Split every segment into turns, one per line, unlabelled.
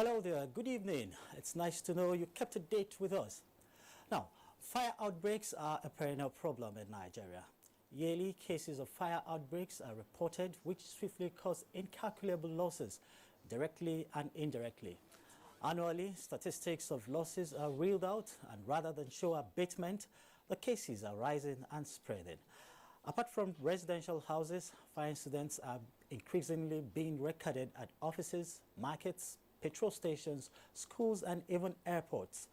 Hello there, good evening. It's nice to know you kept a date with us. Now, fire outbreaks are a perennial problem in Nigeria. Yearly cases of fire outbreaks are reported, which swiftly cause incalculable losses, directly and indirectly. Annually, statistics of losses are reeled out, and rather than show abatement, the cases are rising and spreading. Apart from residential houses, fire incidents are increasingly being recorded at offices, markets, petrol stations, schools, and even airports.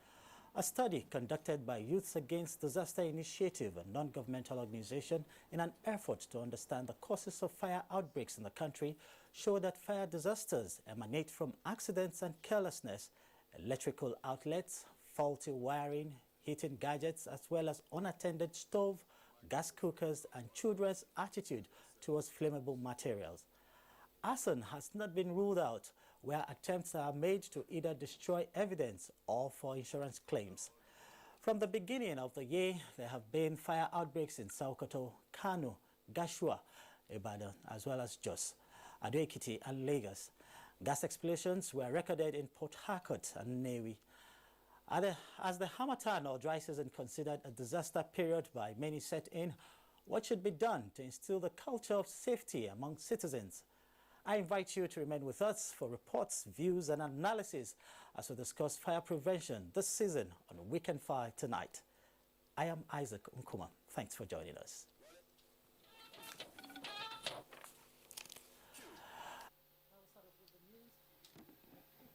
A study conducted by Youths Against Disaster Initiative, a non-governmental organization, in an effort to understand the causes of fire outbreaks in the country, showed that fire disasters emanate from accidents and carelessness, electrical outlets, faulty wiring, heating gadgets, as well as unattended stove, gas cookers, and children's attitude towards flammable materials. Arson has not been ruled out, where attempts are made to either destroy evidence or for insurance claims. From the beginning of the year, there have been fire outbreaks in Sokoto, Kano, Gashua, Ibadan, as well as Jos, Ado-Ekiti, and Lagos. Gas explosions were recorded in Port Harcourt and Newi. As the Harmattan or dry season considered a disaster period by many set in, what should be done to instill the culture of safety among citizens? I invite you to remain with us for reports, views, and analysis as we discuss fire prevention this season on Weekend Fire Tonight. I am Isaac Nkuma. Thanks for joining us.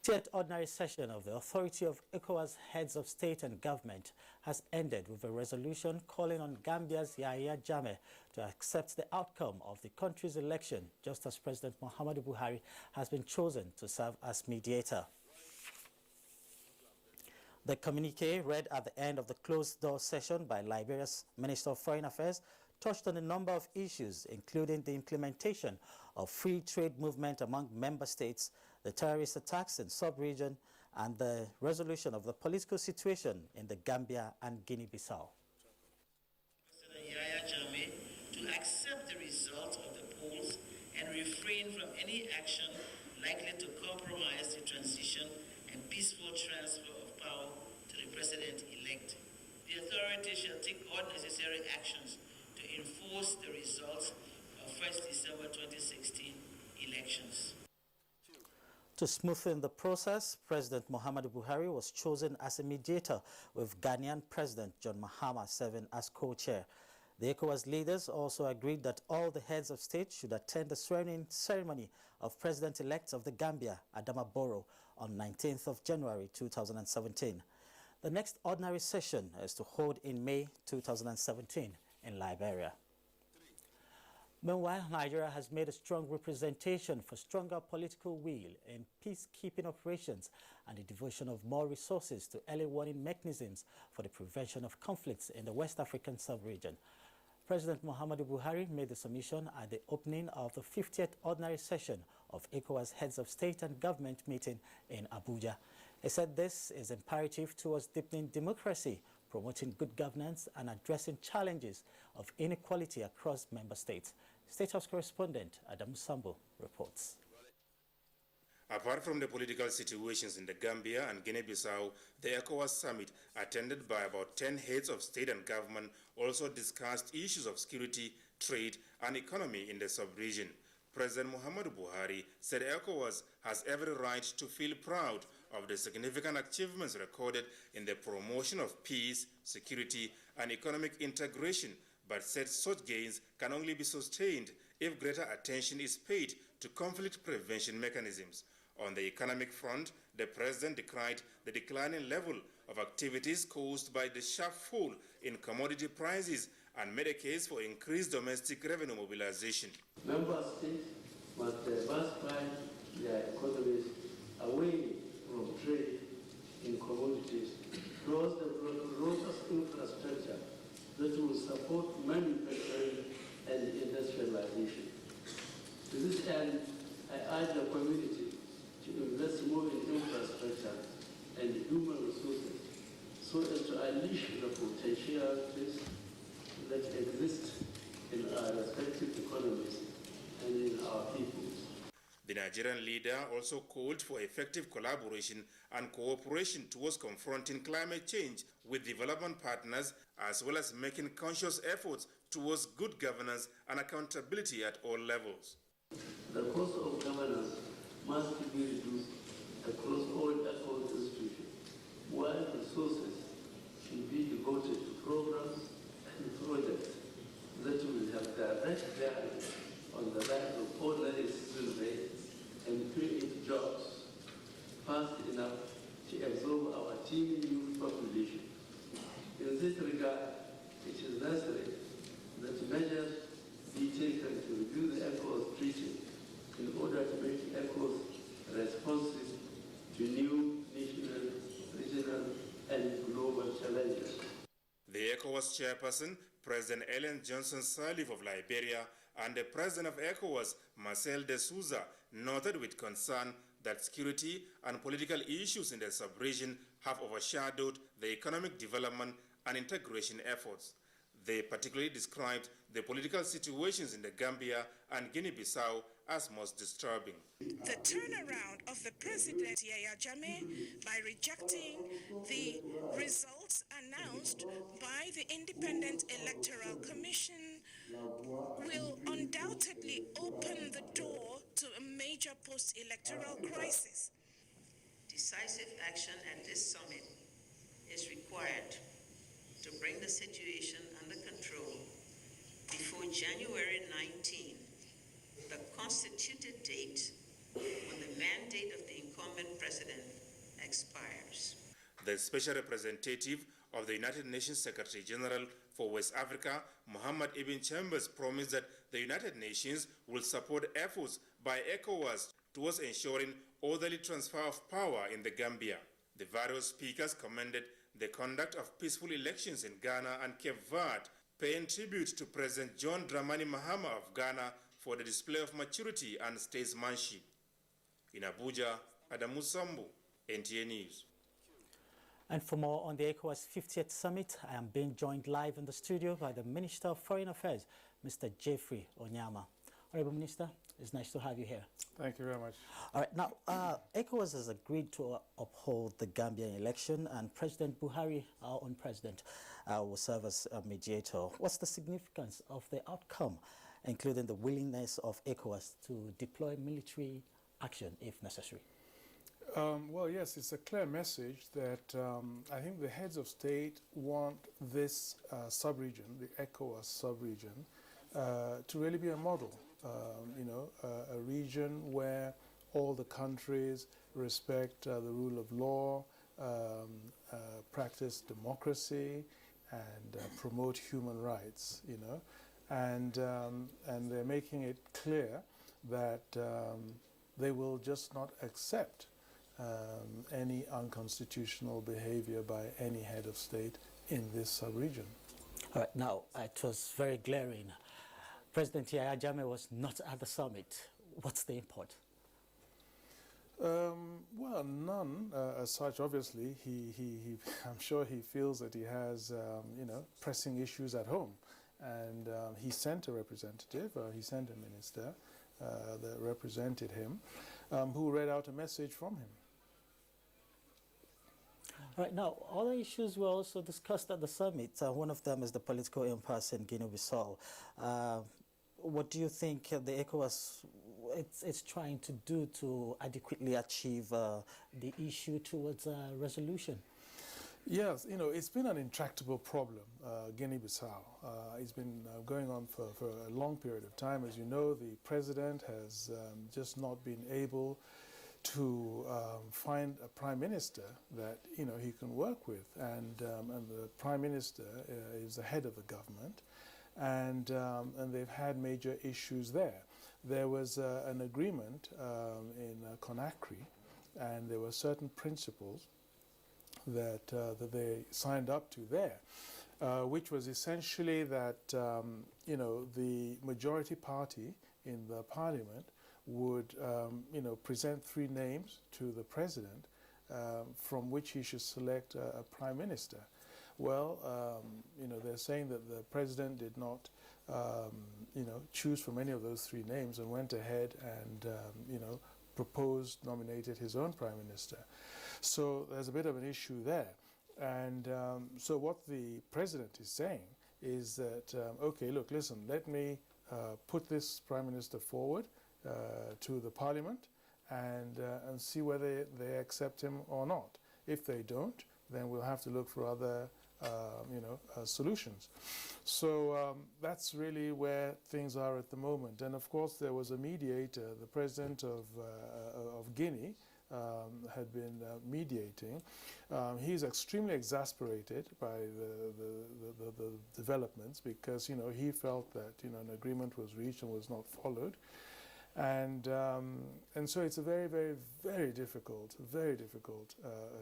The 50th ordinary session of the Authority of ECOWAS Heads of State and Government has ended with a resolution calling on Gambia's Yahya Jammeh to accept the outcome of the country's election, just as President Muhammadu Buhari has been chosen to serve as mediator. The communique read at the end of the closed-door session by Liberia's Minister of Foreign Affairs touched on a number of issues, including the implementation of free trade movement among member states, the terrorist attacks in sub-region, and the resolution of the political situation in the Gambia and Guinea-Bissau.
President Yahya Jammeh to accept the result of the polls and refrain from any action likely to compromise the transition and peaceful transfer of power to the president-elect. The authority shall take all necessary actions to enforce the results of 1st December 2016 elections.
To smoothen the process, President Muhammadu Buhari was chosen as a mediator, with Ghanaian President John Mahama serving as co-chair. The ECOWAS leaders also agreed that all the heads of state should attend the swearing-in ceremony of President-elect of the Gambia, Adama Barrow, on 19th of January 2017. The next ordinary session is to hold in May 2017 in Liberia. Meanwhile, Nigeria has made a strong representation for stronger political will in peacekeeping operations and the devotion of more resources to early warning mechanisms for the prevention of conflicts in the West African sub-region. President Muhammadu Buhari made the submission at the opening of the 50th ordinary session of ECOWAS Heads of State and Government meeting in Abuja. He said this is imperative towards deepening democracy, promoting good governance, and addressing challenges of inequality across member states. State House correspondent Adam Sambo reports.
Apart from the political situations in the Gambia and Guinea-Bissau, the ECOWAS summit, attended by about 10 heads of state and government, also discussed issues of security, trade, and economy in the sub-region. President Muhammadu Buhari said ECOWAS has every right to feel proud of the significant achievements recorded in the promotion of peace, security, and economic integration, but said such gains can only be sustained if greater attention is paid to conflict prevention mechanisms. On the economic front, the president decried the declining level of activities caused by the sharp fall in commodity prices and made a case for increased domestic revenue mobilization.
Member states must diversify their economies away from trade in commodities towards the robust infrastructure that will support manufacturing and industrialization. To this end, I urge the community to invest more in infrastructure and human resources so as to unleash the potentialities that exist in our respective economies and in our peoples.
The Nigerian leader also called for effective collaboration and cooperation towards confronting climate change with development partners, as well as making conscious efforts towards good governance and accountability at all levels.
The cost of governance must be reduced across all institutions, while resources should be devoted to programs and projects that will have direct bearing on the lives of ordinary citizens and create jobs fast enough to absorb our teeming youth population. In this regard, it is necessary that measures be taken to review the ECOWAS Treaty in order to make ECOWAS responsive to new national, regional, and global challenges.
The ECOWAS chairperson, President Ellen Johnson Sirleaf of Liberia, and the president of ECOWAS, Marcel de Souza, noted with concern that security and political issues in the sub-region have overshadowed the economic development and integration efforts. They particularly described the political situations in the Gambia and Guinea-Bissau as most disturbing.
The turnaround of the President Yahya Jammeh by rejecting the results announced by the Independent Electoral Commission will undoubtedly open the door to a major post-electoral crisis.
Decisive action at this summit is required to bring the situation under control before January 19, the constituted date when the mandate of the incumbent president expires.
The special representative of the United Nations Secretary General for West Africa, Mohammed Ibn Chambers, promised that the United Nations will support efforts by ECOWAS towards ensuring orderly transfer of power in the Gambia. The various speakers commended the conduct of peaceful elections in Ghana and Cape Verde, paying tribute to President John Dramani Mahama of Ghana for the display of maturity and statesmanship. In Abuja, Adamu Sambu, NTA News.
And for more on the ECOWAS 50th Summit, I am being joined live in the studio by the Minister of Foreign Affairs, Mr. Jeffrey Onyama. Honorable Minister, it's nice to have you here.
Thank you very much.
All right, now, ECOWAS has agreed to uphold the Gambian election, and President Buhari, our own president, will serve as a mediator. What's the significance of the outcome, including the willingness of ECOWAS to deploy military action if necessary?
Well, yes, it's a clear message that I think the heads of state want this sub-region, the ECOWAS sub-region, to really be a model. A region where all the countries respect the rule of law, practice democracy, and promote human rights. And they're making it clear that they will just not accept any unconstitutional behavior by any head of state in this sub-region.
All right, now, it was very glaring. President Yahya Jammeh was not at the summit. What's the import?
Well, none as such. Obviously, I'm sure he feels that he has, pressing issues at home, and he sent a representative. He sent a minister that represented him, who read out a message from him.
All right, now, other issues were also discussed at the summit. One of them is the political impasse in Guinea-Bissau. What do you think the ECOWAS is trying to do to adequately achieve the issue towards a resolution?
Yes, it's been an intractable problem, Guinea-Bissau. It's been going on for a long period of time. As you know, the president has just not been able to find a prime minister that he can work with, and the prime minister is the head of the government, and they've had major issues there. There was an agreement in Conakry, and there were certain principles that they signed up to there, which was essentially that the majority party in the parliament would present 3 names to the president from which he should select a prime minister. Well, they're saying that the president did not choose from any of those three names and went ahead and, nominated his own prime minister. So there's a bit of an issue there. And so what the president is saying is that, okay, look, listen, let me put this prime minister forward to the parliament and see whether they accept him or not. If they don't, then we'll have to look for other solutions. So that's really where things are at the moment. And of course, there was a mediator, the president of Guinea, had been mediating. He's extremely exasperated by the developments because he felt that an agreement was reached and was not followed. And so it's a very, very, very difficult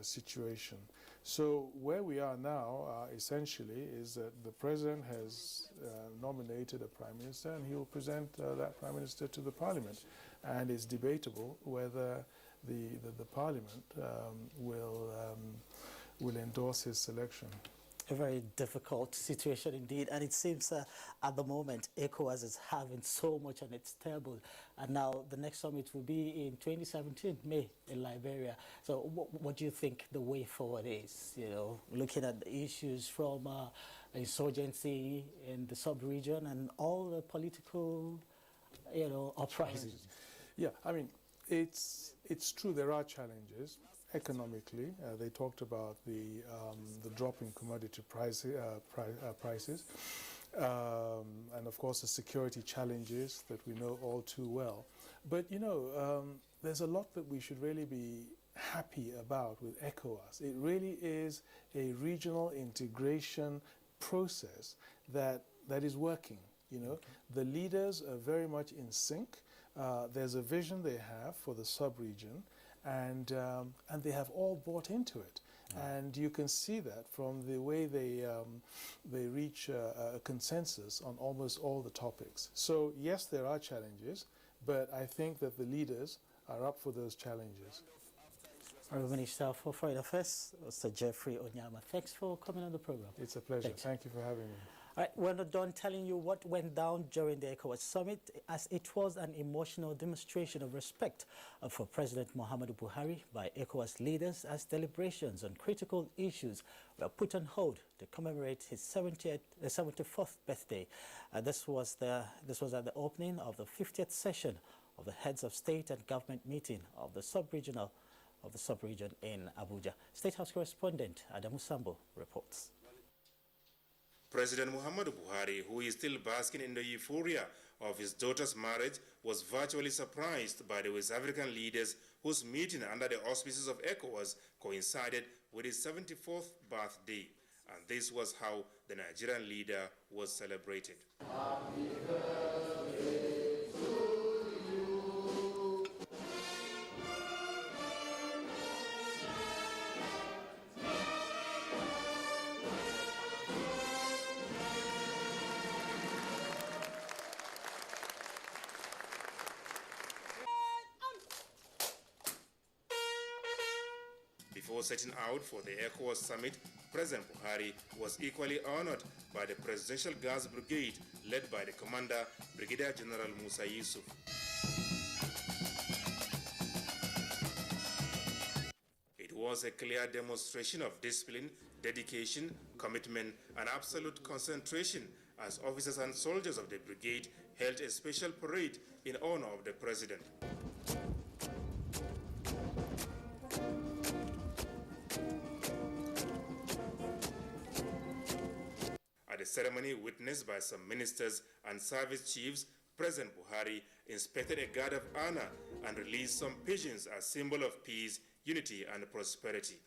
situation. So where we are now, essentially, is that the president has nominated a prime minister, and he will present that prime minister to the parliament. And it's debatable whether the parliament will endorse his selection.
A very difficult situation indeed, and it seems at the moment ECOWAS is having so much on its table, and now the next summit will be in 2017, May, in Liberia. So what do you think the way forward is, looking at the issues from insurgency in the sub-region and all the political, uprisings?
Yeah, I mean, it's true there are challenges. Economically, they talked about the drop in commodity prices, and of course the security challenges that we know all too well. But there's a lot that we should really be happy about with ECOWAS. It really is a regional integration process that is working. The leaders are very much in sync. There's a vision they have for the sub-region. And they have all bought into it, and you can see that from the way they reach a consensus on almost all the topics. So yes, there are challenges, but I think that the leaders are up for those challenges.
Honourable Minister for Foreign Affairs, Mr. Jeffrey Onyama, thanks for coming on the program.
It's a pleasure.
Thanks.
Thank you for having me.
All right, we're not done telling you what went down during the ECOWAS summit, as it was an emotional demonstration of respect for President Muhammadu Buhari by ECOWAS leaders as deliberations on critical issues were put on hold to commemorate his 74th birthday. This was at the opening of the 50th session of the Heads of State and Government meeting of the sub-region in Abuja. State House correspondent Adamu Sambo reports.
President Muhammadu Buhari, who is still basking in the euphoria of his daughter's marriage, was virtually surprised by the West African leaders whose meeting under the auspices of ECOWAS coincided with his 74th birthday. And this was how the Nigerian leader was celebrated. Happy birthday to you. Before setting out for the ECOWAS summit, President Buhari was equally honored by the Presidential Guards Brigade led by the commander, Brigadier General Musa Yusuf. It was a clear demonstration of discipline, dedication, commitment, and absolute concentration as officers and soldiers of the brigade held a special parade in honor of the President. At a ceremony witnessed by some ministers and service chiefs, President Buhari inspected a guard of honor and released some pigeons as symbol of peace, unity, and prosperity.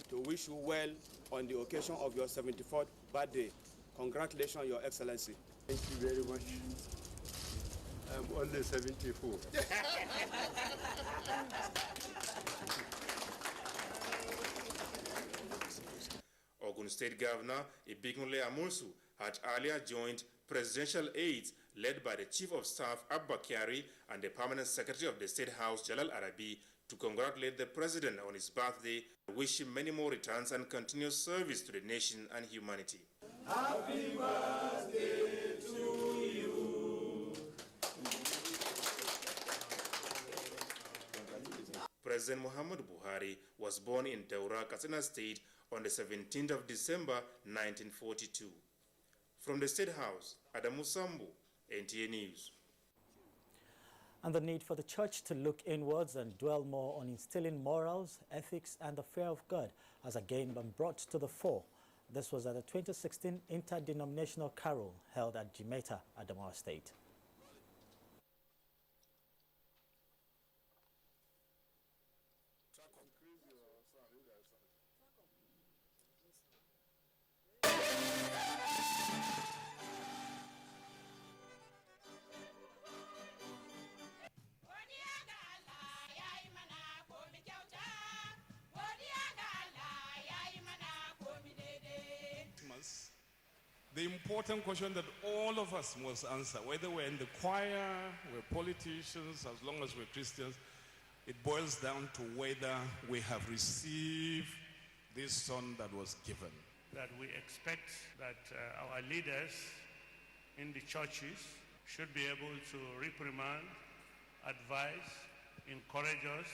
To wish you well on the occasion of your 74th birthday. Congratulations, Your Excellency.
Thank you very much. I'm only 74.
Ogun State Governor Ibikunle Amusu had earlier joined presidential aides led by the Chief of Staff Abba Kyari and the Permanent Secretary of the State House Jalal Arabi to congratulate the president on his birthday and wish him many more returns and continuous service to the nation and humanity.
Happy birthday to you.
President Muhammad Buhari was born in Daura, Katsina State on the 17th of December 1942. From the State House, Adamu Sambu, NTA News.
And the need for the church to look inwards and dwell more on instilling morals, ethics, and the fear of God has again been brought to the fore. This was at the 2016 Interdenominational Carol held at Jimeta, Adamawa State.
The important question that all of us must answer, whether we're in the choir, we're politicians, as long as we're Christians, it boils down to whether we have received this son that was given.
That we expect that our leaders in the churches should be able to reprimand, advise, encourage us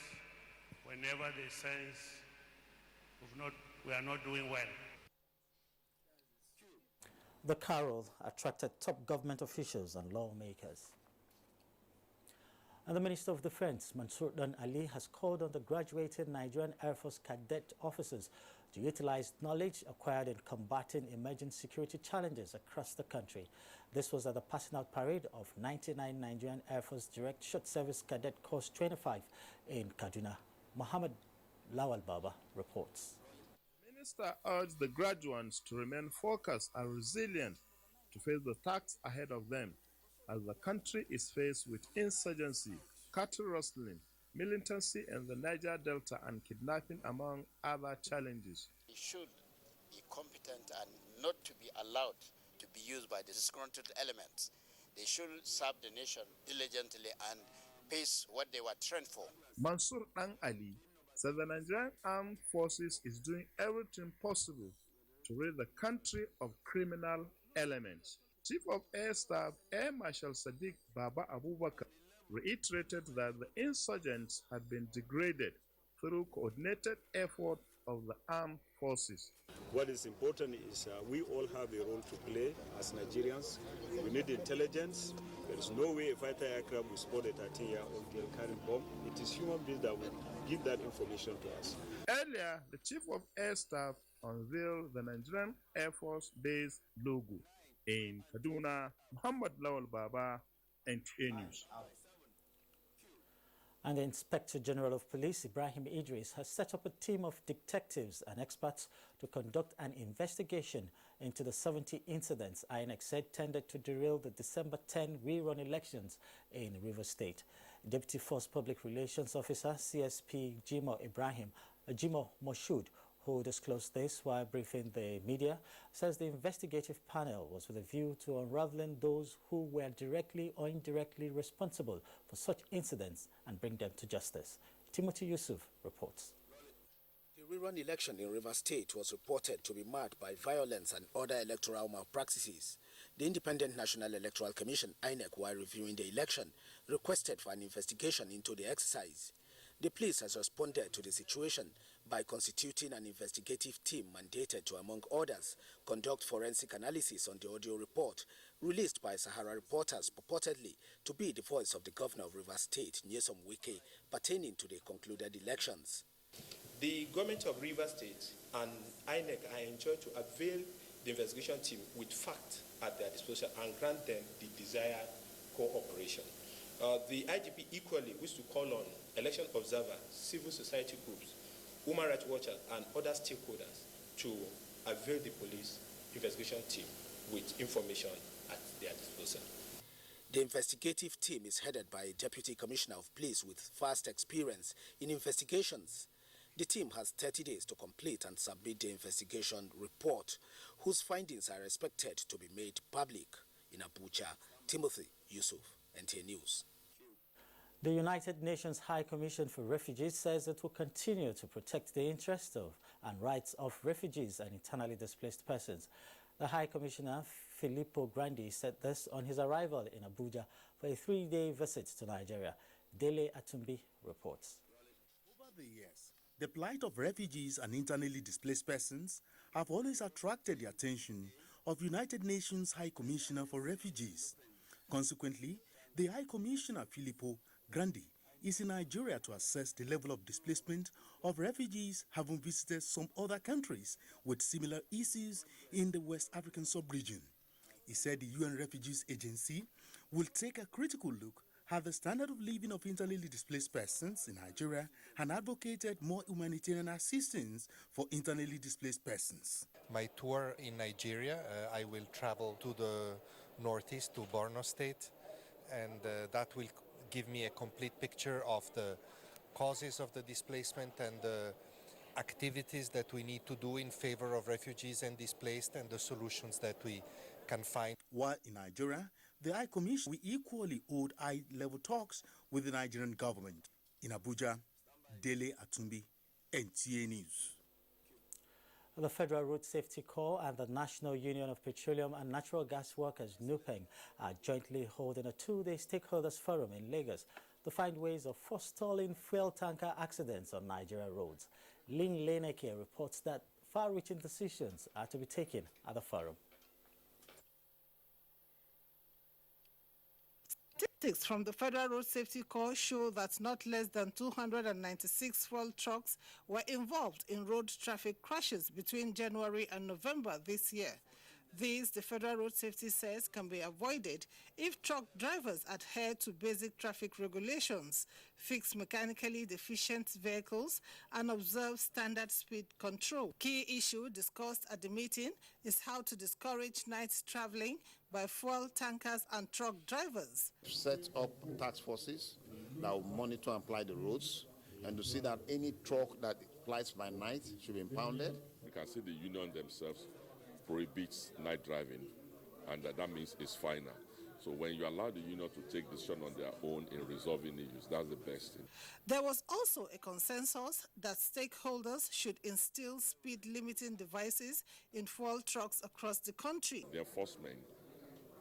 whenever they sense we are not doing well.
The carol attracted top government officials and lawmakers. And the Minister of Defense, Mansour Dan Ali, has called on the graduated Nigerian Air Force cadet officers to utilize knowledge acquired in combating emerging security challenges across the country. This was at the passing out parade of 99 Nigerian Air Force Direct Short Service Cadet Course 25 in Kaduna. Mohammed Lawal Baba reports.
The minister urged the graduates to remain focused and resilient to face the tasks ahead of them as the country is faced with insurgency, cattle rustling, militancy in the Niger Delta, and kidnapping, among other challenges.
They should be competent and not to be allowed to be used by the disgruntled elements. They should serve the nation diligently and face what they were trained for.
Mansour Dan Ali said the Nigerian Armed Forces is doing everything possible to rid the country of criminal elements. Chief of Air Staff Air Marshal Sadiq Baba Abubakar reiterated that the insurgents had been degraded through coordinated effort of the armed forces.
What is important is we all have a role to play as Nigerians. We need intelligence. There is no way a fighter aircraft will spot a 13-year-old girl carrying bomb. It is human beings that will give that information to us.
Earlier, the Chief of Air Staff unveiled the Nigerian Air Force Base logo. In Kaduna, Muhammad Lawal Baba, NTA News.
And the Inspector General of Police, Ibrahim Idris, has set up a team of detectives and experts to conduct an investigation into the 70 incidents INEC said tended to derail the December 10 rerun elections in Rivers State. Deputy Force Public Relations Officer, CSP Jimo Moshood, who disclosed this while briefing the media, says the investigative panel was with a view to unraveling those who were directly or indirectly responsible for such incidents and bring them to justice. Timothy Yusuf reports.
The rerun election in Rivers State was reported to be marked by violence and other electoral malpractices. The Independent National Electoral Commission, INEC, while reviewing the election, requested for an investigation into the exercise. The police has responded to the situation by constituting an investigative team mandated to, among others, conduct forensic analysis on the audio report released by Sahara reporters purportedly to be the voice of the governor of Rivers State, Nyesom Wike, pertaining to the concluded elections.
The government of Rivers State and INEC are enjoined to avail the investigation team with facts at their disposal and grant them the desired cooperation. The IGP equally wished to call on election observers, civil society groups, human rights watchers, and other stakeholders to avail the police investigation team with information at their disposal.
The investigative team is headed by a Deputy Commissioner of Police with vast experience in investigations. The team has 30 days to complete and submit the investigation report, whose findings are expected to be made public. In Abuja, Timothy Yusuf, NTA News.
The United Nations High Commission for Refugees says it will continue to protect the interests of and rights of refugees and internally displaced persons. The High Commissioner, Filippo Grandi, said this on his arrival in Abuja for a 3-day visit to Nigeria. Dele Atumbi reports.
Over the years, the plight of refugees and internally displaced persons have always attracted the attention of United Nations High Commissioner for Refugees. Consequently, the High Commissioner Filippo Grandi is in Nigeria to assess the level of displacement of refugees having visited some other countries with similar issues in the West African sub-region. He said the UN Refugees Agency will take a critical look at the standard of living of internally displaced persons in Nigeria and advocated more humanitarian assistance for internally displaced persons.
My tour in Nigeria, I will travel to the northeast, to Borno State, and that will give me a complete picture of the causes of the displacement and the activities that we need to do in favor of refugees and displaced and the solutions that we can find.
While in Nigeria, the High Commission will equally hold high-level talks with the Nigerian government. In Abuja, Dele Atumbi, NTA News.
The Federal Road Safety Corps and the National Union of Petroleum and Natural Gas Workers, NUPENG, are jointly holding a 2-day stakeholders forum in Lagos to find ways of forestalling fuel tanker accidents on Nigeria roads. Lynn Leneke reports that far-reaching decisions are to be taken at the forum.
Statistics from the Federal Road Safety Corps show that not less than 296 fuel trucks were involved in road traffic crashes between January and November this year. These, the Federal Road Safety says, can be avoided if truck drivers adhere to basic traffic regulations, fix mechanically deficient vehicles, and observe standard speed control. Key issue discussed at the meeting is how to discourage night traveling by fuel tankers and truck drivers.
Set up task forces that will monitor and ply the roads, and to see that any truck that plies by night should be impounded.
You can see the union themselves prohibits night driving, and that means it's final. So when you allow the union to take decision on their own in resolving issues, that's the best thing.
There was also a consensus that stakeholders should instill speed limiting devices in fuel trucks across the country.
The enforcement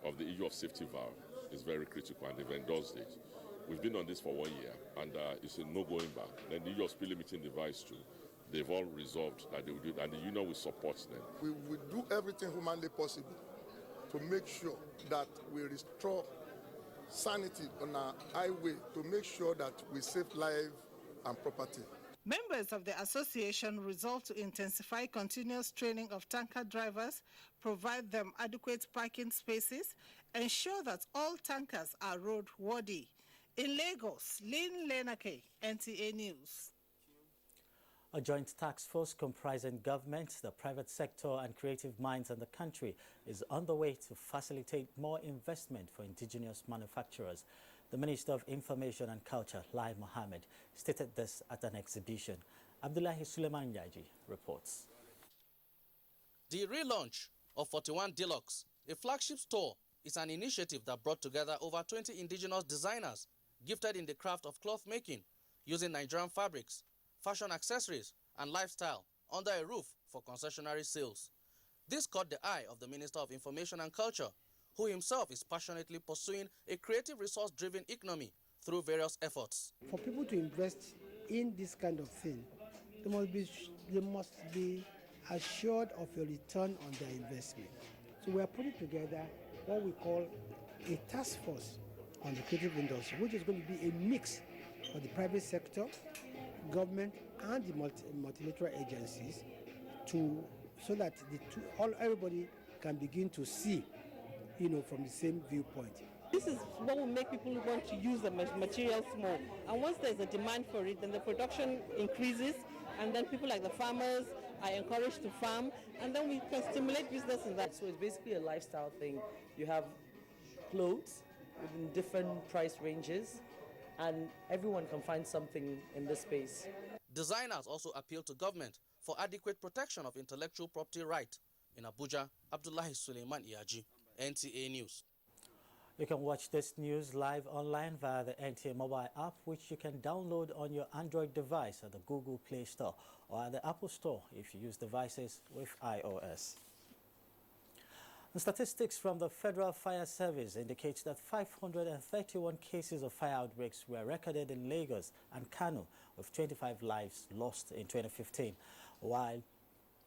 of the issue of safety valve is very critical, and they've endorsed it. We've been on this for 1 year, and it's a no going back. Then the issue of speed limiting device too. They've all resolved that they will do it, and the union will support them.
We will do everything humanly possible to make sure that we restore sanity on our highway, to make sure that we save life and property.
Members of the association resolved to intensify continuous training of tanker drivers, provide them adequate parking spaces, ensure that all tankers are roadworthy. In Lagos, Lynn Lenake, NTA News.
A joint task force comprising government, the private sector and creative minds in the country is on the way to facilitate more investment for indigenous manufacturers. The Minister of Information and Culture, Lai Mohammed, stated this at an exhibition. Abdullahi Suleiman Yaji reports.
The relaunch of 41 Deluxe, a flagship store, is an initiative that brought together over 20 indigenous designers gifted in the craft of cloth making, using Nigerian fabrics, fashion accessories, and lifestyle under a roof for concessionary sales. This caught the eye of the Minister of Information and Culture, who himself is passionately pursuing a creative resource-driven economy through various efforts.
For people to invest in this kind of thing, they must be assured of a return on their investment. So we are putting together what we call a task force on the creative industry, which is going to be a mix of the private sector, government, and the multilateral agencies, so that everybody can begin to see, from the same viewpoint.
This is what will make people want to use the materials more. And once there's a demand for it, then the production increases, and then people like the farmers are encouraged to farm, and then we can stimulate business in that.
So it's basically a lifestyle thing. You have clothes within different price ranges, and everyone can find something in this space.
Designers also appeal to government for adequate protection of intellectual property right. In Abuja, Abdullahi Suleiman Iyaji, NTA News.
You can watch this news live online via the NTA mobile app, which you can download on your Android device at the Google Play Store or at the Apple Store if you use devices with iOS. And statistics from the Federal Fire Service indicates that 531 cases of fire outbreaks were recorded in Lagos and Kano, with 25 lives lost in 2015, while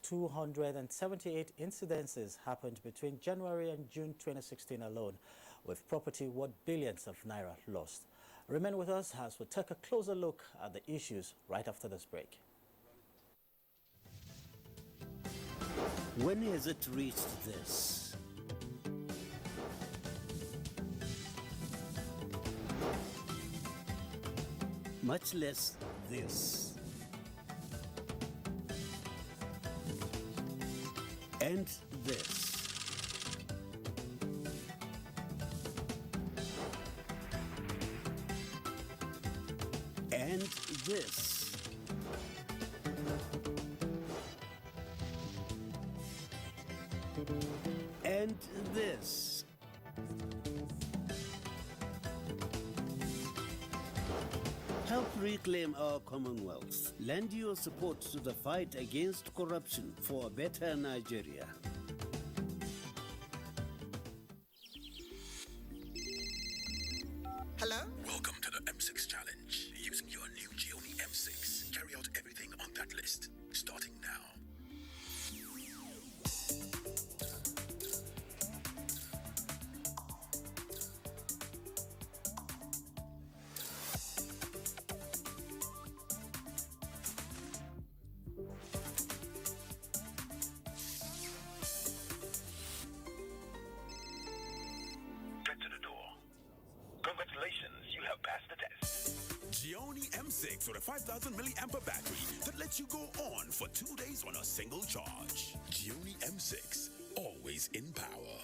278 incidences happened between January and June 2016 alone, with property worth billions of naira lost. Remain with us as we take a closer look at the issues right after this break.
When has it reached this? Much less this. And this. And this. And this. Help reclaim our Commonwealth. Lend your support to the fight against corruption for a better Nigeria.
Hello? Welcome to the M6 Challenge. Using your new Gioni M6, carry out everything on that list, starting now. Get to the door. Congratulations, you have passed the test.
Gioni M6 with a 5,000 milliampere battery that lets you go on for 2 days on a single charge. Gioni M6, always in power.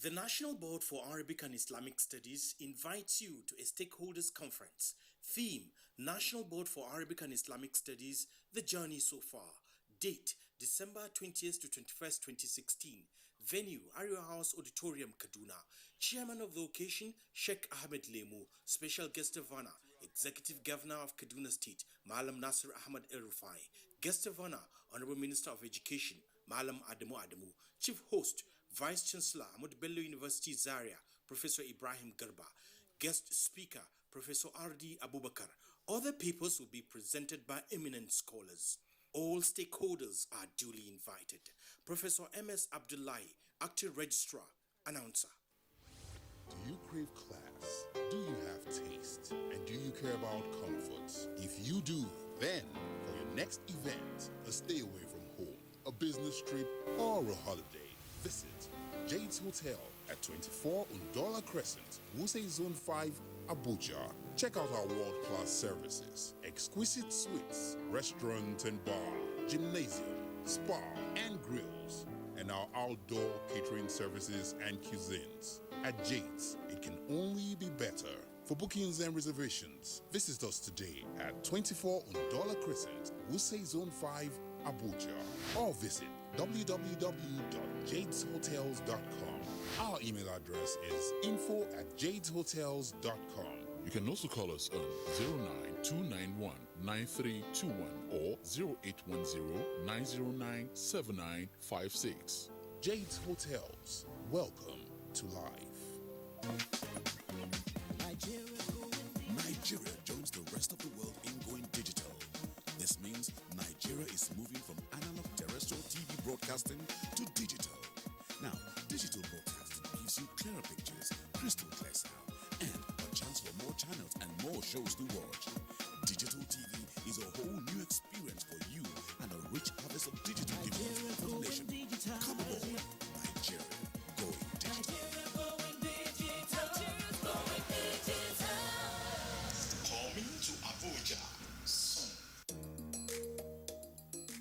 The National Board for Arabic and Islamic Studies invites you to a stakeholders conference. Theme: National Board for Arabic and Islamic Studies, The Journey So Far. Date: December 20th to 21st, 2016. Venue: Aria House Auditorium, Kaduna. Chairman of the occasion: Sheikh Ahmed Lemu. Special guest of honor: Executive Governor of Kaduna State, Malam Nasir Ahmad El-Rufai. Guest of honor: Honorable Minister of Education, Malam Adamu Adamu. Chief host: Vice Chancellor, Ahmad Bello University, Zaria, Professor Ibrahim Garba. Guest speaker: Professor R.D. Abubakar. Other papers will be presented by eminent scholars. All stakeholders are duly invited. Professor M.S. Abdullahi, Acting Registrar, Announcer.
Do you crave class? Do you have taste? And do you care about comfort? If you do, then for your next event, a stay away from home, a business trip, or a holiday, visit Jade's Hotel at 24 Undola Crescent, Wuse Zone 5, Abuja. Check out our world-class services, exquisite suites, restaurant and bar, gymnasium, spa and grills, and our outdoor catering services and cuisines. At Jade's, it can only be better. For bookings and reservations, visit us today at 24 Undola Crescent, Wuse Zone 5, Abuja, or visit www.jadeshotels.com. Our email address is info@jadeshotels.com. You can also call us on 09291-9321 or 0810-909-7956. Jade's Hotels. Welcome to life.
Nigeria joins the rest of the world in going digital. This means Nigeria is moving from analog terrestrial TV broadcasting to digital. Now, digital broadcasting gives you clearer pictures, crystal clear sound, and a chance for more channels and more shows to watch. Digital TV is a whole new experience for you and a rich harvest of digital development for the nation. Come aboard, Nigeria going digital.
Coming to Abuja soon.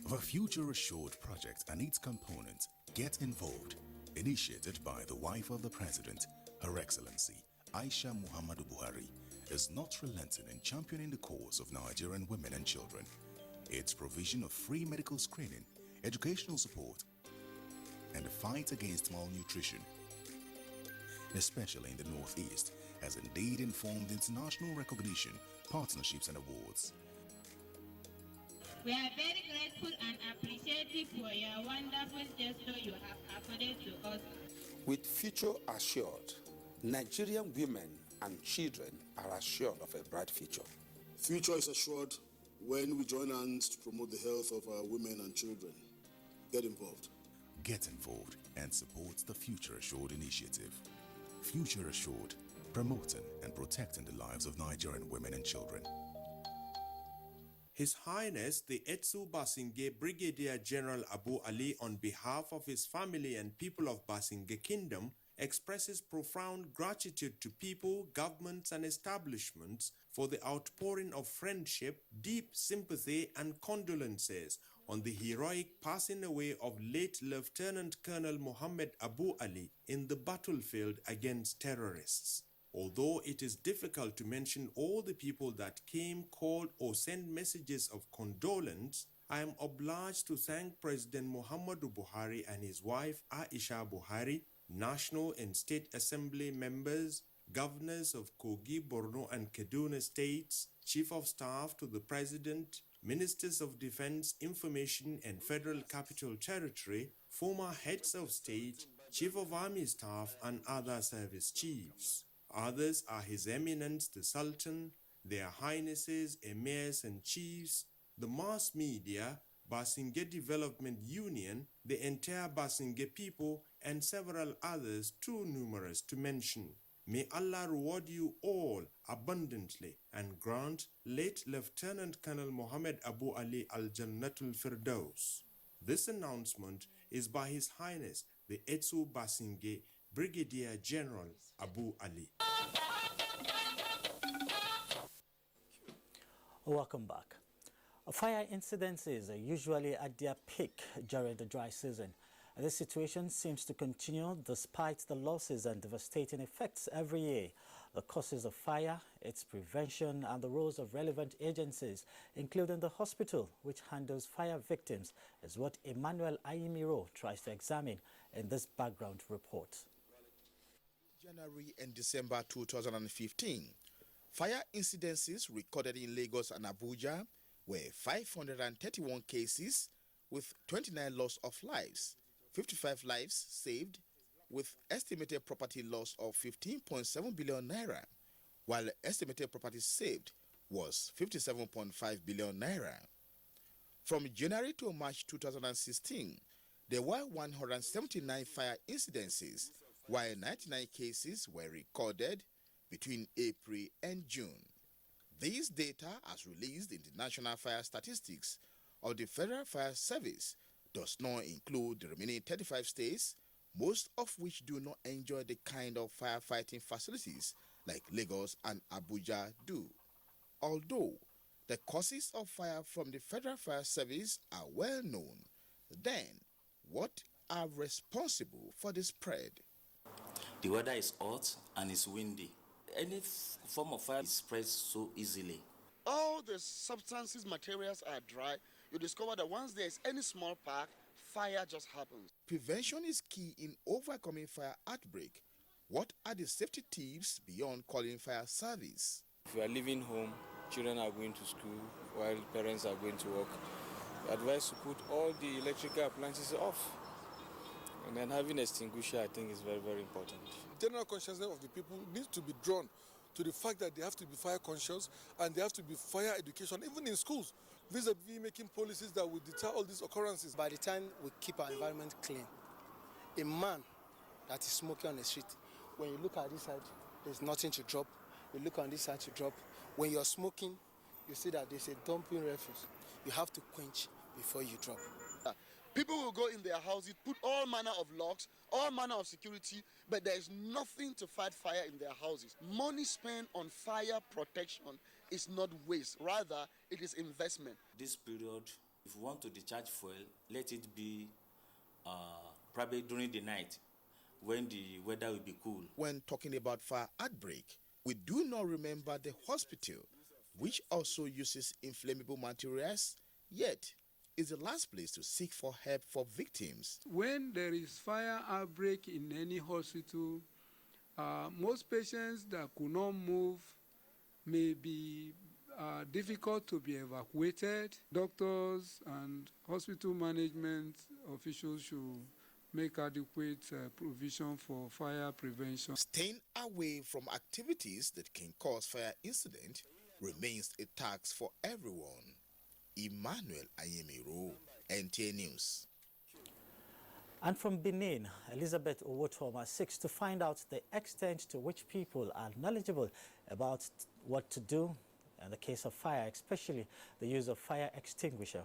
The Future Assured project and its components Get Involved, initiated by the wife of the President, Her Excellency Aisha Muhammadu Buhari, is not relenting in championing the cause of Nigerian women and children. Its provision of free medical screening, educational support, and the fight against malnutrition. especially in the Northeast, has indeed informed international recognition, partnerships and awards.
We are very grateful and appreciative for your wonderful gesture you have accorded to us.
With future assured, Nigerian women and children are assured of a bright future.
Future is assured when we join hands to promote the health of our women and children. Get involved.
Get involved and support the Future Assured initiative. Future Assured, promoting and protecting the lives of Nigerian women and children.
His Highness the Etsu Basinge Brigadier General Abu Ali, on behalf of his family and people of Basinge Kingdom, expresses profound gratitude to people, governments and establishments for the outpouring of friendship, deep sympathy and condolences on the heroic passing away of late Lieutenant Colonel Muhammad Abu Ali in the battlefield against terrorists. Although it is difficult to mention all the people that came, called or sent messages of condolence, I am obliged to thank President Muhammadu Buhari and his wife Aisha Buhari, National and State Assembly members, governors of Kogi, Borno and Kaduna states, Chief of Staff to the President, Ministers of Defense, Information and Federal Capital Territory, former heads of state, Chief of Army Staff and other service chiefs. Others are His Eminence the Sultan, Their Highnesses, Emirs and Chiefs, the mass media, Basinge Development Union, the entire Basinge people, and several others too numerous to mention. May Allah reward you all abundantly and grant late Lieutenant Colonel Muhammad Abu Ali Al-Jannatul Firdaus. This announcement is by His Highness the Etsu Basinge Brigadier General Abu Ali.
Welcome back. Fire incidences are usually at their peak during the dry season. This situation seems to continue despite the losses and devastating effects every year. The causes of fire, its prevention, and the roles of relevant agencies, including the hospital, which handles fire victims, is what Emmanuel Ayimiro tries to examine in this background report.
January and December 2015, fire incidences recorded in Lagos and Abuja were 531 cases with 29 loss of lives, 55 lives saved, with estimated property loss of 15.7 billion naira, while estimated property saved was 57.5 billion naira. From January to March 2016, there were 179 fire incidences, while 99 cases were recorded between April and June. These data, as released in the National Fire Statistics of the Federal Fire Service, does not include the remaining 35 states, most of which do not enjoy the kind of firefighting facilities like Lagos and Abuja do. Although the causes of fire from the Federal Fire Service are well known, then what are responsible for the spread?
The weather is hot and it's windy. Any form of fire spreads so easily.
All the substances, materials are dry. You discover that once there's any small spark, fire just happens.
Prevention is key in overcoming fire outbreak. What are the safety tips beyond calling fire service?
If you are leaving home, children are going to school while parents are going to work, advise to put all the electrical appliances off. And then having an extinguisher, I think, is very, very important.
General consciousness of the people needs to be drawn to the fact that they have to be fire conscious and they have to be fire education, even in schools, vis-a-vis making policies that will deter all these occurrences.
By the time we keep our environment clean, a man that is smoking on the street, when you look at this side, there's nothing to drop. You look on this side to drop. When you're smoking, you see that there's a dumping refuse. You have to quench before you drop.
People will go in their houses, put all manner of locks, all manner of security, but there is nothing to fight fire in their houses. Money spent on fire protection is not waste. Rather, it is investment.
This period, if you want to discharge fuel, let it be probably during the night when the weather will be cool.
When talking about fire outbreak, we do not remember the hospital, which also uses inflammable materials, yet is the last place to seek for help for victims.
When there is fire outbreak in any hospital,
Most patients that could not move may be difficult to be evacuated. Doctors and hospital management officials should make adequate provision for fire prevention.
Staying away from activities that can cause fire incident remains a task for everyone. Emmanuel Ayemiro, NTA News.
And from Benin, Elizabeth Owotoma seeks to find out the extent to which people are knowledgeable about what to do in the case of fire, especially the use of fire extinguisher.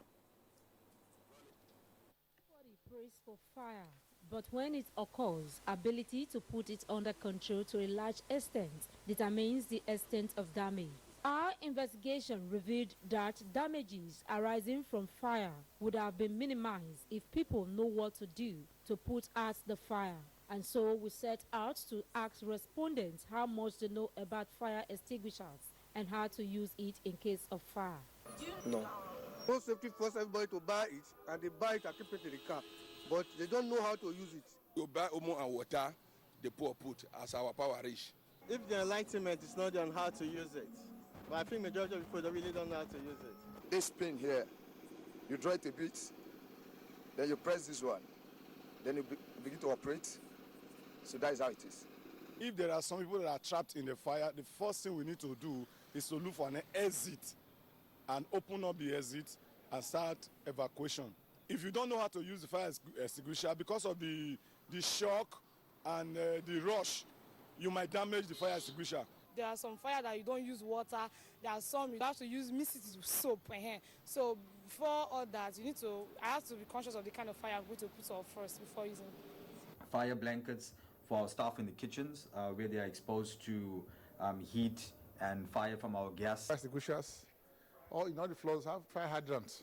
Praise for fire, but when it occurs, ability to put it under control to a large extent determines the extent of damage. Our investigation revealed that damages arising from fire would have been minimized if people know what to do to put out the fire. And so we set out to ask respondents how much they know about fire extinguishers and how to use it in case of fire.
No. Most safety force everybody to buy it, and they buy it and keep it in the car, but they don't know how to use it.
You buy omo and water, the poor put as our power reach.
If the enlightenment is not on how to use it, but I think majority of people really don't know how to use it.
This pin here, you draw it a bit, then you press this one, then you begin to operate. So that is how it is.
If there are some people that are trapped in the fire, the first thing we need to do is to look for an exit and open up the exit and start evacuation. If you don't know how to use the fire extinguisher, because of the shock and the rush, you might damage the fire extinguisher.
There are some fire that you don't use water. There are some you have to use soap. So before all that, I have to be conscious of the kind of fire I'm going to put off first before using
fire blankets for our staff in the kitchens where they are exposed to heat and fire from our gas.
Fire extinguishers, all in all the floors have fire hydrants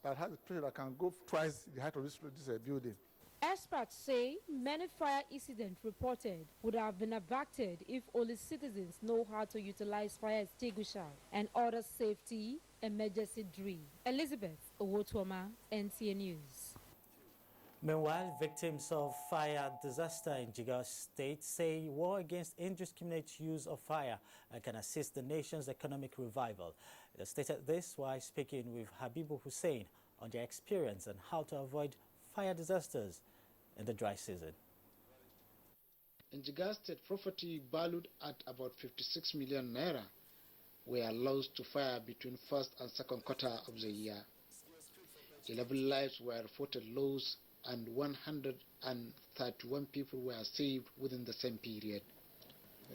that has a pressure that can go twice the height of this building.
Experts say many fire incidents reported would have been averted if only citizens know how to utilize fire extinguisher and other safety emergency drill. Elizabeth Owotoma, NTA News.
Meanwhile, victims of fire disaster in Jigawa State say war against indiscriminate use of fire can assist the nation's economic revival. They stated this while speaking with Habibu Hussein on their experience and how to avoid fire disasters in the dry season.
In Jigawa State, property valued at about 56 million naira were lost to fire between first and second quarter of the year. 11 lives were reported lost and 131 people were saved within the same period.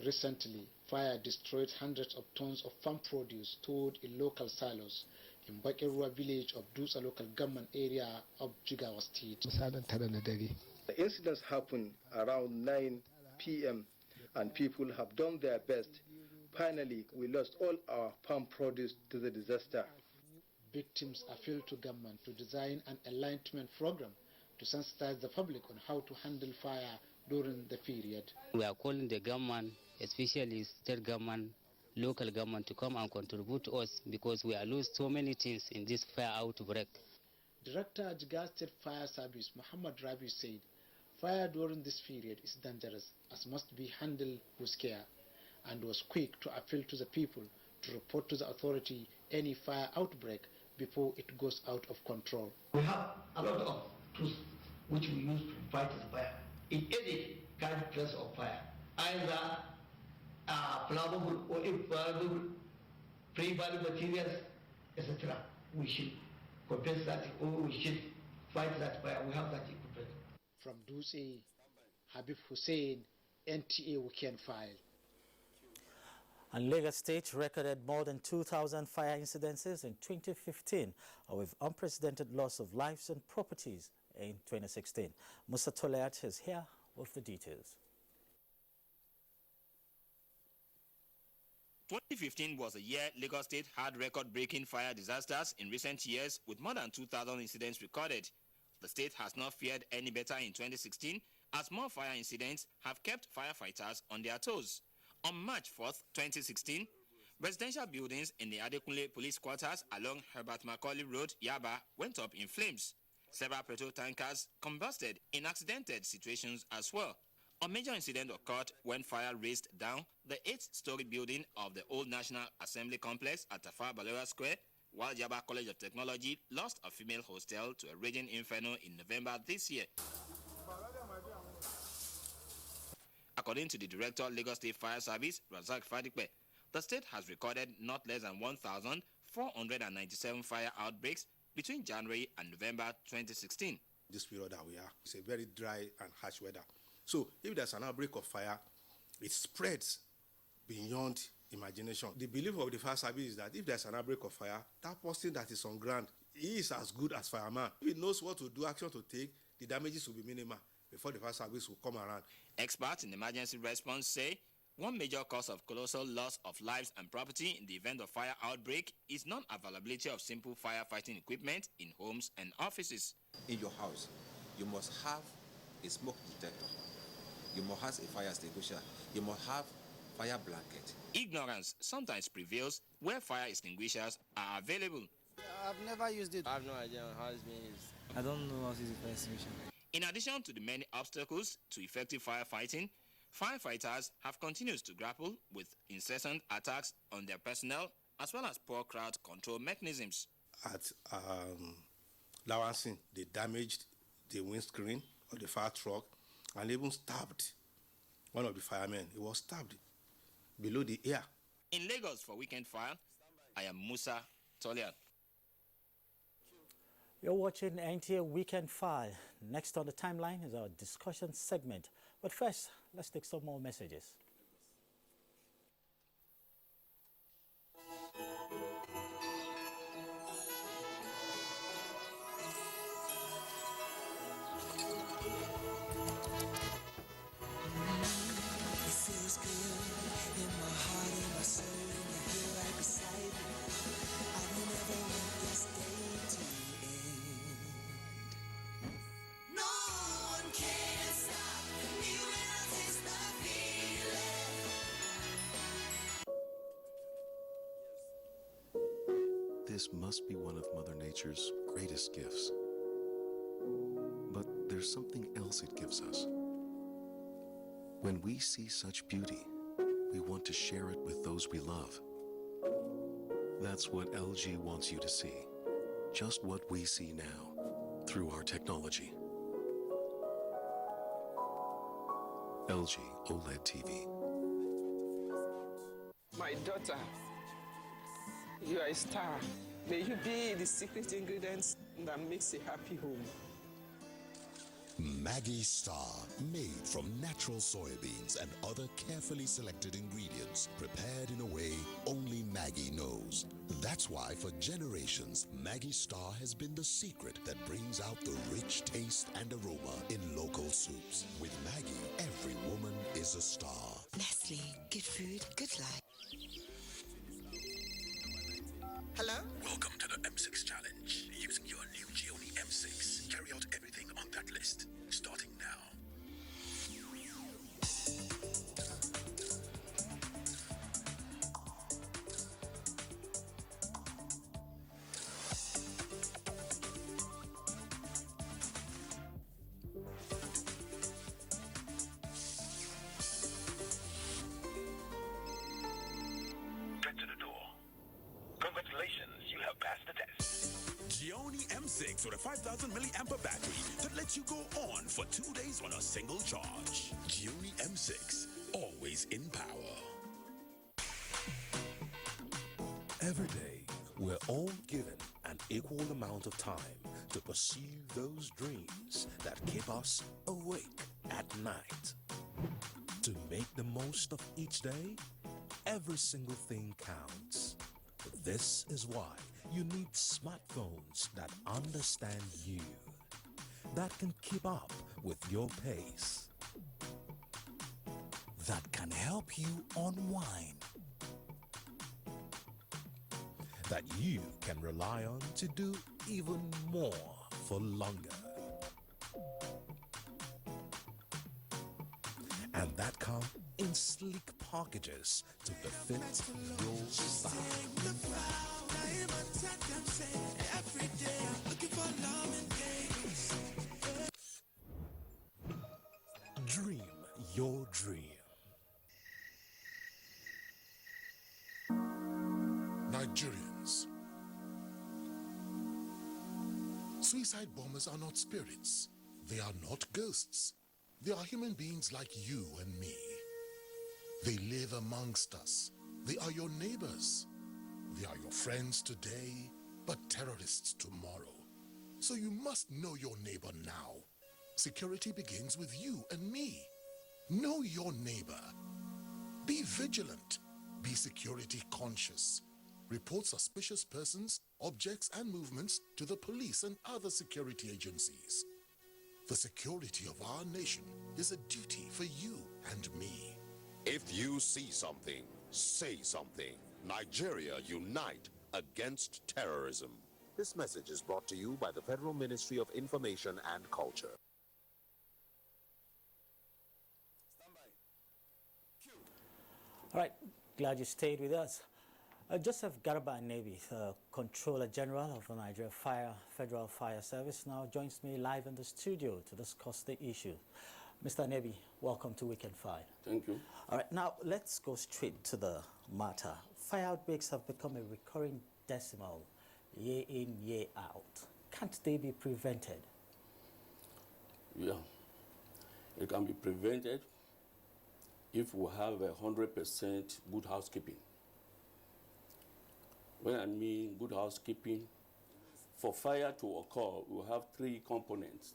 Recently, fire destroyed hundreds of tons of farm produce stored in local silos in Bakirwa village of Dusa local government area of Jigawa State.
The incidents happened around 9 p.m. and people have done their best. Finally, we lost all our farm produce to the disaster.
Victims appealed to government to design an enlightenment program to sensitize the public on how to handle fire during the period.
We are calling the government, especially state government, local government, to come and contribute to us because we are losing so many things in this fire outbreak.
Director Jigawa State Fire Service Muhammad Rabi said, fire during this period is dangerous as must be handled with care, and was quick to appeal to the people to report to the authority any fire outbreak before it goes out of control.
We have a lot of tools which we use to fight the fire. In any kind of place of fire, either flammable or inflammable, pre-value materials, etc. We should compensate that or we should fight that fire. We have that equipment.
From Duse, Habib Hussein, NTA Weekend File.
And Lagos State recorded more than 2,000 fire incidences in 2015, with unprecedented loss of lives and properties in 2016. Musa Toleat is here with the details.
2015 was a year Lagos State had record-breaking fire disasters in recent years, with more than 2,000 incidents recorded. The state has not fared any better in 2016, as more fire incidents have kept firefighters on their toes. On March 4th, 2016, residential buildings in the Adekunle police quarters along Herbert Macaulay Road, Yaba, went up in flames. Several petrol tankers combusted in accidented situations as well. A major incident occurred when fire raced down the 8th-story building of the old National Assembly complex at Tafawa Balewa Square, while Jaba College of Technology lost a female hostel to a raging inferno in November this year. According to the Director, Lagos State Fire Service, Razak Fadikpe, the state has recorded not less than 1,497 fire outbreaks between January and November 2016.
This period that we are, it's a very dry and harsh weather. So if there's an outbreak of fire, it spreads beyond imagination. The belief of the fire service is that if there's an outbreak of fire, that person that is on ground is as good as fireman. If he knows what to do, action to take, the damages will be minimal before the fire service will come around.
Experts in emergency response say one major cause of colossal loss of lives and property in the event of fire outbreak is non-availability of simple firefighting equipment in homes and offices.
In your house, you must have a smoke detector. You must have a fire extinguisher. You must have fire blanket.
Ignorance sometimes prevails where fire extinguishers are available.
I've never used it.
I have no idea how it's being used.
I don't know how to use a fire extinguisher.
In addition to the many obstacles to effective firefighting, firefighters have continued to grapple with incessant attacks on their personnel as well as poor crowd control mechanisms.
At Lawansin, they damaged the windscreen of the fire truck and even stabbed one of the firemen. He was stabbed below the ear.
In Lagos for Weekend File, I am Musa Tolian.
You're watching NTA Weekend File. Next on the timeline is our discussion segment. But first, let's take some more messages.
This must be one of Mother Nature's greatest gifts. But there's something else it gives us. When we see such beauty, we want to share it with those we love. That's what LG wants you to see. Just what we see now, through our technology. LG OLED TV.
My daughter, you are a star. May you be the secret ingredients that makes a happy home.
Maggi Star, made from natural soybeans and other carefully selected ingredients, prepared in a way only Maggi knows. That's why for generations, Maggi Star has been the secret that brings out the rich taste and aroma in local soups. With Maggi, every woman is a star.
Nestle, good food, good life.
Hello? Welcome to the M6 Challenge. Using your new Gioni M6, carry out everything on that list. Starting now. Get to the door. Congratulations, you have passed the test.
Gioni M6 with a 5,000 milliamp battery that lets you go on for 2 days on a single charge.
Gioni M6, always in power.
Every day, we're all given an equal amount of time to pursue those dreams that keep us awake at night. To make the most of each day, every single thing counts. This is why you need smartphones that understand you, that can keep up with your pace, that can help you unwind, that you can rely on to do even more for longer. And that come in sleek packages to befit your style. Dream your dream.
Nigerians. Suicide bombers are not spirits. They are not ghosts. They are human beings like you and me. They live amongst us. They are your neighbors. They are your friends today, but terrorists tomorrow. So you must know your neighbor now. Security begins with you and me. Know your neighbor. Be vigilant. Be security conscious. Report suspicious persons, objects, and movements to the police and other security agencies. The security of our nation is a duty for you and me.
If you see something, say something. Nigeria unite against terrorism. This message is brought to you by the Federal Ministry of Information and Culture.
All right, glad you stayed with us. Joseph Garba Nebi, Controller General of the Nigeria Federal Fire Service, now joins me live in the studio to discuss the issue. Mr. Nebi, welcome to Weekend Fire.
Thank you.
All right, now let's go straight to the matter. Fire outbreaks have become a recurring decimal, year in, year out. Can't they be prevented?
Yeah, it can be prevented if we have 100% good housekeeping. When I mean good housekeeping, for fire to occur, we have three components.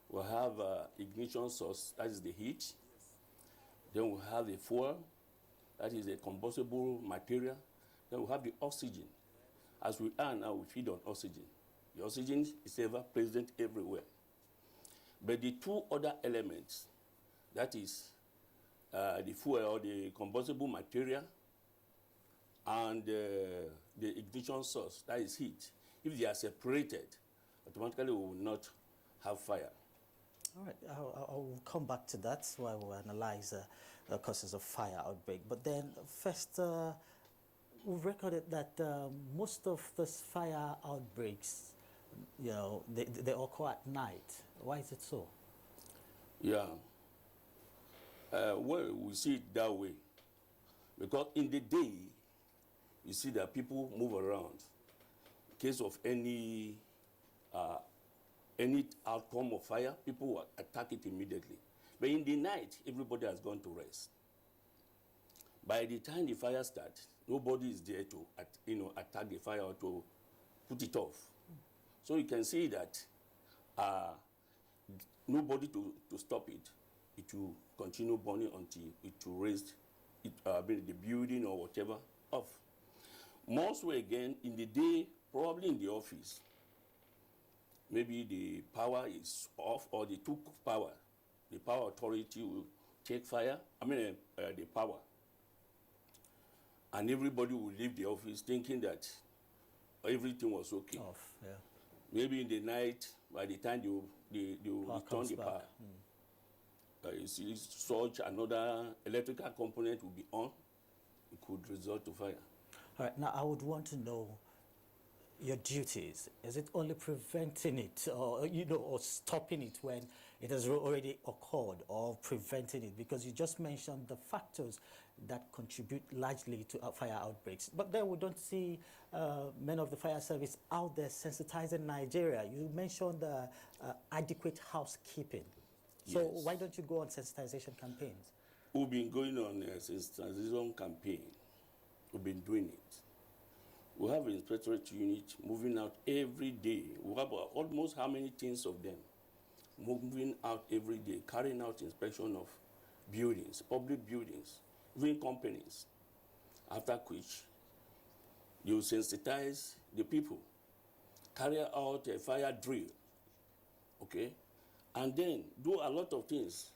We have ignition source, that is the heat. Then we have the fuel, that is a combustible material. Then we have the oxygen. As we are now, we feed on oxygen. The oxygen is ever present everywhere. But the two other elements, that is the fuel or the combustible material, and the ignition source, that is heat, if they are separated, automatically we will not have fire.
All right, I will come back to that while we analyze the causes of fire outbreak. But then first, we've recorded that most of these fire outbreaks, you know, they occur at night. Why is it so?
Yeah, well, we see it that way. Because in the day, you see that people move around. In case of any outcome of fire, people will attack it immediately. But in the night, everybody has gone to rest. By the time the fire starts, nobody is there to attack the fire or to put it off. So you can see that nobody to stop it. It will continue burning until it will raise the building or whatever off. Mostly again, in the day, probably in the office, maybe the power is off or they took power. The power authority will take fire, the power. And everybody will leave the office thinking that everything was okay.
Off, yeah.
Maybe in the night, by the time they return the power, you see such another electrical component will be on, it could result to fire.
All right, now I would want to know your duties. Is it only preventing it or, or stopping it when it has already occurred, or preventing it? Because you just mentioned the factors that contribute largely to fire outbreaks. But then we don't see men of the fire service out there sensitizing Nigeria. You mentioned adequate housekeeping. So
yes.
Why don't you go on sensitization campaigns?
We've been going on a sensitization campaign. We've been doing it. We have an inspectorate unit moving out every day. We have almost how many teams of them moving out every day, carrying out inspection of buildings, public buildings, even companies, after which you sensitize the people, carry out a fire drill, okay? And then do a lot of things.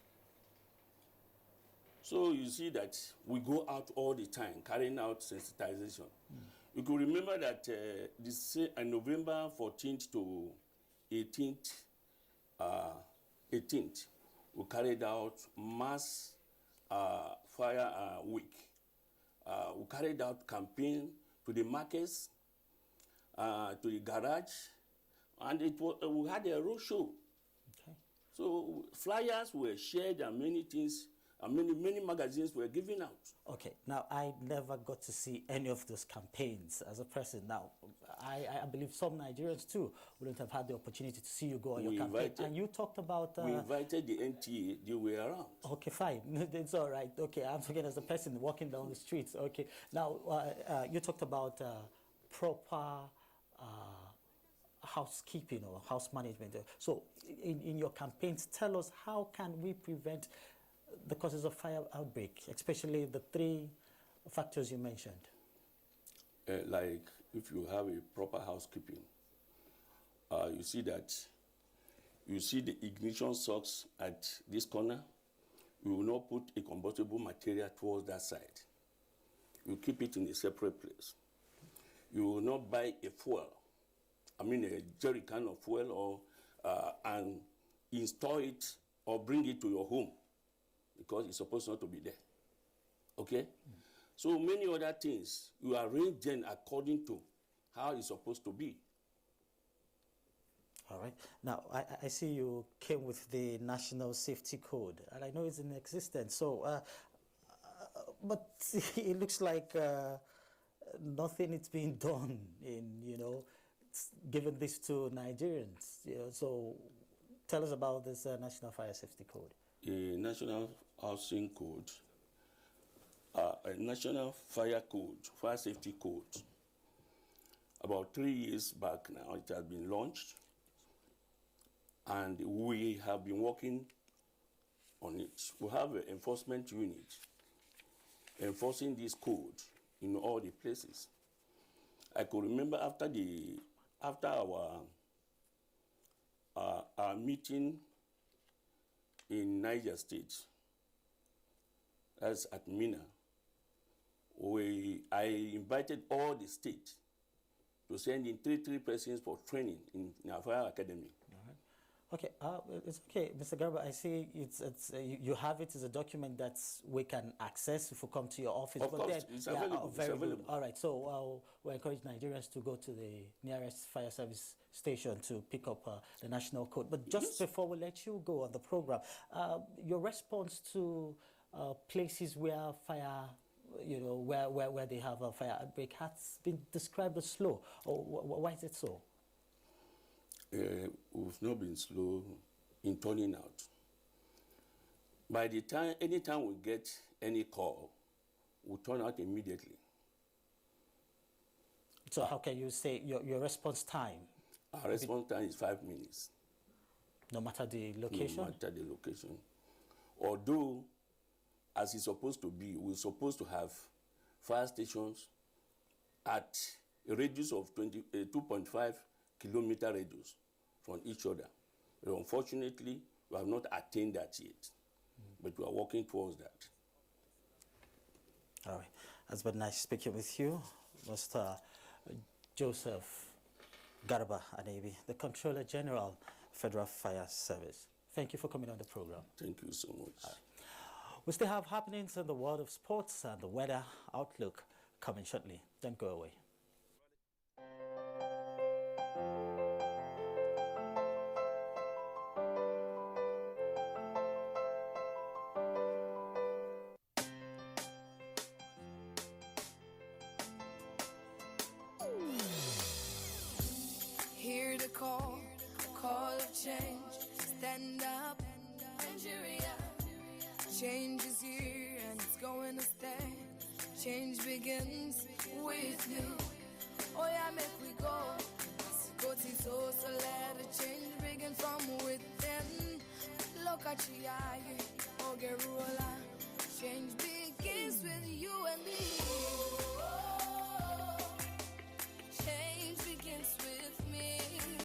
So you see that we go out all the time, carrying out sensitization. You could remember that November 14th to 18th, we carried out mass fire week. We carried out campaign to the markets, to the garage, and we had a road show. Okay. So flyers were shared and many things, and many magazines were given out.
Okay, now I never got to see any of those campaigns as a person. Now, I believe some Nigerians too wouldn't have had the opportunity to see you go on your campaign. And you talked about...
we invited the NTA, they were around.
Okay, fine, it's all right. Okay, I'm talking as a person walking down the streets. Okay, now you talked about proper housekeeping or house management. So in your campaigns, tell us, how can we prevent the causes of fire outbreak, especially the 3 factors you mentioned?
Like if you have a proper housekeeping, you see the ignition source at this corner, you will not put a combustible material towards that side. You keep it in a separate place. You will not buy a fuel, a jerry can of fuel, or and install it or bring it to your home, because it's supposed not to be there. Okay? So many other things, you arrange them according to how it's supposed to be.
All right. Now, I see you came with the National Safety Code, and I know it's in existence. So, but it looks like nothing is being done in, giving this to Nigerians. So tell us about this National Fire Safety Code.
A National Housing Code, a National Fire Code, Fire Safety Code. About 3 years back now, it has been launched, and we have been working on it. We have an enforcement unit enforcing this code in all the places. I could remember after our meeting in Niger State, as at Mina, I invited all the states to send in three persons for training in our fire academy.
Okay, it's okay, Mr. Garba. I see you have it as a document that we can access if we come to your office.
Of course, it's available.
Very good. All right, so we encourage Nigerians to go to the nearest fire service station to pick up the national code. But just before we let you go on the program, your response to places where fire, where they have a fire outbreak has been described as slow. Why is it so?
We've not been slow in turning out. By the time, anytime we get any call, we turn out immediately.
So how can you say your response time?
Our response time is 5 minutes.
No matter the location?
No matter the location. Although, as it's supposed to be, we're supposed to have fire stations at a radius of 2.5 kilometer radius from each other. But unfortunately, we have not attained that yet. But we are working towards that.
All right. It's been nice speaking with you, Mr. Joseph Garba Adebi, the Controller General, Federal Fire Service. Thank you for coming on the program.
Thank you so much.
Right. We still have happenings in the world of sports and the weather outlook coming shortly. Don't go away.
Hear the call of change. Stand up, Nigeria. Change is here and it's going to stay. Change begins with you. Oh yeah, make we go. Go to so let the change begin from within. Look at you, oh get roll.